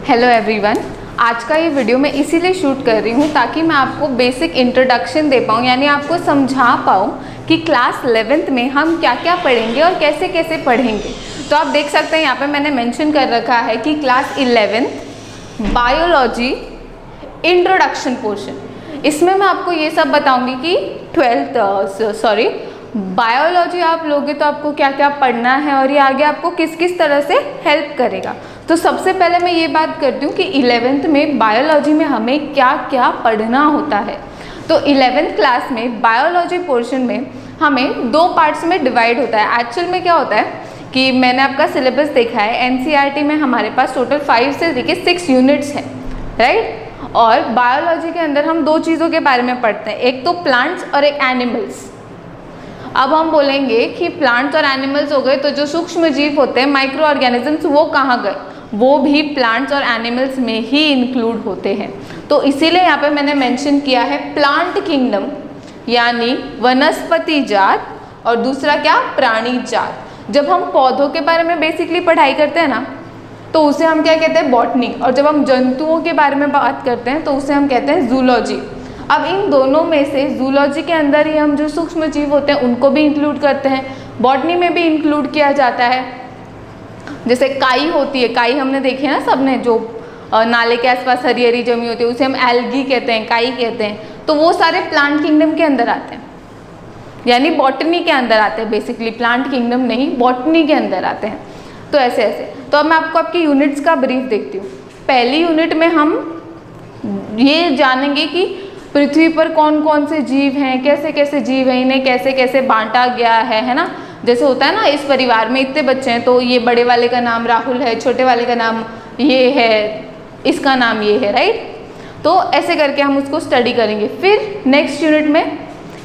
Hello everyone, आज का ये वीडियो मैं इसीलिए शूट कर रही हूँ ताकि मैं आपको बेसिक इंट्रोडक्शन दे पाऊँ, यानी आपको समझा पाऊँ कि क्लास 11th में हम क्या क्या पढ़ेंगे और कैसे कैसे पढ़ेंगे। तो आप देख सकते हैं यहाँ पे मैंने मेंशन कर रखा है कि class 11th biology introduction portion. इसमें मैं आपको ये सब बताऊंगी कि बायोलॉजी आप लोगे तो आपको क्या क्या पढ़ना है और ये आगे आपको किस किस तरह से हेल्प करेगा। तो सबसे पहले मैं ये बात करती हूँ कि 11th में बायोलॉजी में हमें क्या क्या पढ़ना होता है। तो 11th क्लास में बायोलॉजी पोर्शन में हमें दो पार्ट्स में डिवाइड होता है। एक्चुअल में क्या होता है कि मैंने आपका सिलेबस देखा है, एनसीईआरटी में हमारे पास टोटल 5 से लेकर 6 यूनिट्स हैं, राइट। और बायोलॉजी के अंदर हम दो चीज़ों के बारे में पढ़ते हैं, एक तो प्लांट्स और एक एनिमल्स। अब हम बोलेंगे कि प्लांट्स और एनिमल्स हो गए, तो जो सूक्ष्म जीव होते हैं माइक्रो ऑर्गेनिजम्स वो कहाँ गए, वो भी प्लांट्स और एनिमल्स में ही इंक्लूड होते हैं। तो इसीलिए यहाँ पे मैंने मेंशन किया है प्लांट किंगडम यानी वनस्पति जात, और दूसरा क्या, प्राणी जात। जब हम पौधों के बारे में बेसिकली पढ़ाई करते हैं ना तो उसे हम क्या कहते हैं, बॉटनी। और जब हम जंतुओं के बारे में बात करते हैं तो उसे हम कहते हैं जूलॉजी। अब इन दोनों में से जूलॉजी के अंदर ही हम जो सूक्ष्म जीव होते हैं उनको भी इंक्लूड करते हैं, बॉटनी में भी इंक्लूड किया जाता है। जैसे काई होती है, काई हमने देखे ना सबने, जो नाले के आसपास हरी हरी जमी होती है उसे हम एल्गी कहते हैं, काई कहते हैं। तो वो सारे प्लांट किंगडम के अंदर आते हैं, यानी बॉटनी के अंदर आते हैं। बेसिकली प्लांट किंगडम नहीं, बॉटनी के अंदर आते हैं। तो ऐसे ऐसे। तो अब मैं आपको आपकी यूनिट्स का ब्रीफ देखती हूँ। पहली यूनिट में हम ये जानेंगे कि पृथ्वी पर कौन कौन से जीव हैं, कैसे कैसे जीव हैं, इन्हें कैसे कैसे बांटा गया है ना। जैसे होता है ना, इस परिवार में इतने बच्चे हैं तो ये बड़े वाले का नाम राहुल है, छोटे वाले का नाम ये है, इसका नाम ये है, राइट। तो ऐसे करके हम उसको स्टडी करेंगे। फिर नेक्स्ट यूनिट में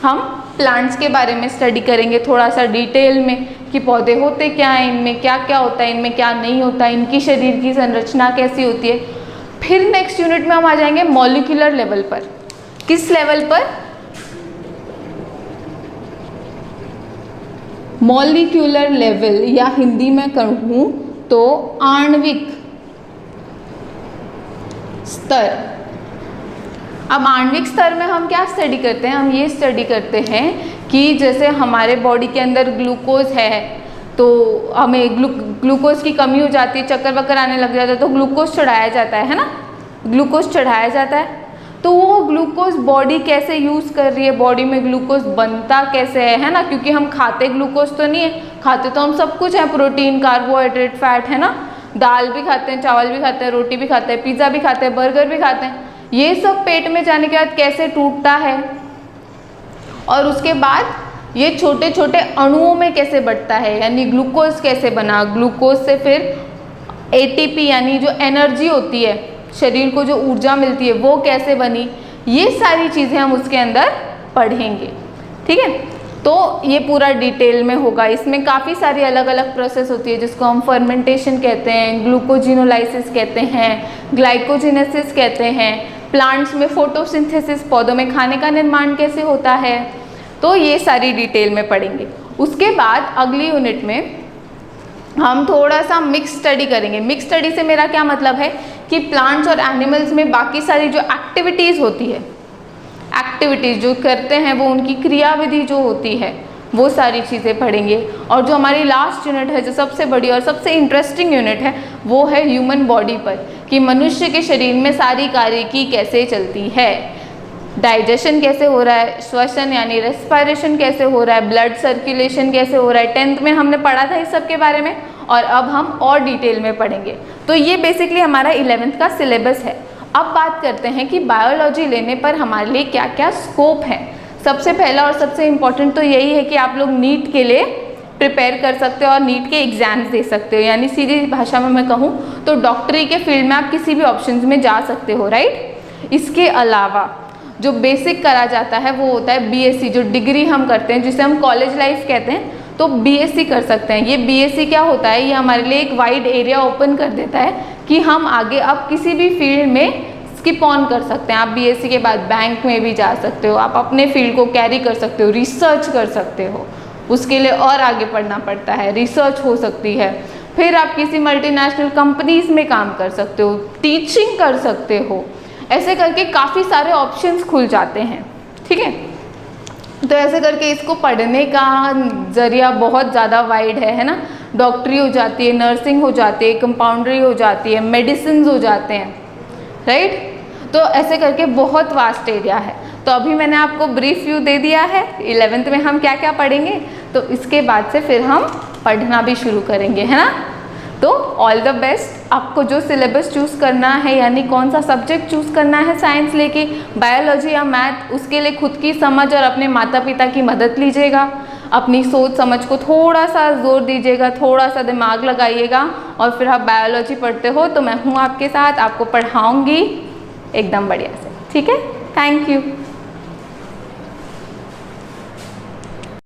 हम प्लांट्स के बारे में स्टडी करेंगे थोड़ा सा डिटेल में, कि पौधे होते क्या हैं, इनमें क्या क्या होता है, इनमें क्या नहीं होता, इनकी शरीर की संरचना कैसी होती है। फिर नेक्स्ट यूनिट में हम आ जाएंगे मॉलिक्यूलर लेवल पर। किस लेवल पर, मॉलिक्यूलर लेवल, या हिंदी में कहूँ तो आणविक स्तर। अब आणविक स्तर में हम क्या स्टडी करते हैं, हम ये स्टडी करते हैं कि जैसे हमारे बॉडी के अंदर ग्लूकोज है तो हमें ग्लूकोज की कमी हो जाती है, चक्कर वक्कर आने लग जाता है तो ग्लूकोज चढ़ाया जाता है ना, ग्लूकोज चढ़ाया जाता है। तो वो ग्लूकोज बॉडी कैसे यूज़ कर रही है, बॉडी में ग्लूकोज बनता कैसे है ना, क्योंकि हम खाते ग्लूकोज तो नहीं है, खाते तो हम सब कुछ है, प्रोटीन, कार्बोहाइड्रेट, फैट, है ना। दाल भी खाते हैं, चावल भी खाते हैं, रोटी भी खाते हैं, पिज़्ज़ा भी खाते हैं, बर्गर भी खाते हैं। ये सब पेट में जाने के बाद कैसे टूटता है और उसके बाद ये छोटे छोटे अणुओं में कैसे बढ़ता है, यानी ग्लूकोज कैसे बना, ग्लूकोज से फिर एटीपी यानी जो एनर्जी होती है, शरीर को जो ऊर्जा मिलती है वो कैसे बनी, ये सारी चीज़ें हम उसके अंदर पढ़ेंगे, ठीक है। तो ये पूरा डिटेल में होगा। इसमें काफ़ी सारी अलग अलग प्रोसेस होती है जिसको हम फर्मेंटेशन कहते हैं, ग्लूकोजिनोलाइसिस कहते हैं, ग्लाइकोजिनेसिस कहते हैं। प्लांट्स में फोटोसिंथेसिस, पौधों में खाने का निर्माण कैसे होता है, तो ये सारी डिटेल में पढ़ेंगे। उसके बाद अगली यूनिट में हम थोड़ा सा मिक्स स्टडी करेंगे। मिक्स स्टडी से मेरा क्या मतलब है कि प्लांट्स और एनिमल्स में बाकी सारी जो एक्टिविटीज़ होती है, एक्टिविटीज़ जो करते हैं वो उनकी क्रियाविधि जो होती है वो सारी चीज़ें पढ़ेंगे। और जो हमारी लास्ट यूनिट है, जो सबसे बड़ी और सबसे इंटरेस्टिंग यूनिट है, वो है ह्यूमन बॉडी पर, कि मनुष्य के शरीर में सारी कार्यकी कैसे चलती है, डाइजेशन कैसे हो रहा है, श्वसन यानी रेस्पिरेशन कैसे हो रहा है, ब्लड सर्कुलेशन कैसे हो रहा है। 10th में हमने पढ़ा था इस सब के बारे में और अब हम और डिटेल में पढ़ेंगे। तो ये बेसिकली हमारा 11th का सिलेबस है। अब बात करते हैं कि बायोलॉजी लेने पर हमारे लिए क्या क्या स्कोप है। सबसे पहला और सबसे इम्पॉर्टेंट तो यही है कि आप लोग नीट के लिए प्रिपेयर कर सकते हो और नीट के एग्जाम्स दे सकते हो, यानी सीधी भाषा में मैं कहूँ तो डॉक्टरी के फील्ड में आप किसी भी ऑप्शंस में जा सकते हो, राइट। इसके अलावा जो बेसिक करा जाता है वो होता है बीएससी, जो डिग्री हम करते हैं जिसे हम कॉलेज लाइफ कहते हैं, तो बीएससी कर सकते हैं। ये बीएससी क्या होता है, ये हमारे लिए एक वाइड एरिया ओपन कर देता है कि हम आगे अब किसी भी फील्ड में स्किप ऑन कर सकते हैं। आप बीएससी के बाद बैंक में भी जा सकते हो, आप अपने फील्ड को कैरी कर सकते हो, रिसर्च कर सकते हो, उसके लिए और आगे पढ़ना पड़ता है, रिसर्च हो सकती है। फिर आप किसी मल्टीनेशनल कंपनीज में काम कर सकते हो, टीचिंग कर सकते हो, ऐसे करके काफ़ी सारे ऑप्शंस खुल जाते हैं। ठीक है, तो ऐसे करके इसको पढ़ने का ज़रिया बहुत ज़्यादा वाइड है ना। डॉक्टरी हो जाती है, नर्सिंग हो जाती है, कंपाउंडरी हो जाती है, मेडिसिन हो जाते हैं, राइट। तो ऐसे करके बहुत वास्ट एरिया है। तो अभी मैंने आपको ब्रीफ व्यू दे दिया है 11th में हम क्या क्या पढ़ेंगे, तो इसके बाद से फिर हम पढ़ना भी शुरू करेंगे, है ना। तो ऑल द बेस्ट। आपको जो सिलेबस चूज़ करना है, यानी कौन सा सब्जेक्ट चूज़ करना है साइंस लेके, बायोलॉजी या मैथ, उसके लिए खुद की समझ और अपने माता पिता की मदद लीजिएगा। अपनी सोच समझ को थोड़ा सा जोर दीजिएगा, थोड़ा सा दिमाग लगाइएगा, और फिर आप बायोलॉजी पढ़ते हो तो मैं हूँ आपके साथ, आपको पढ़ाऊँगी एकदम बढ़िया से। ठीक है, थैंक यू।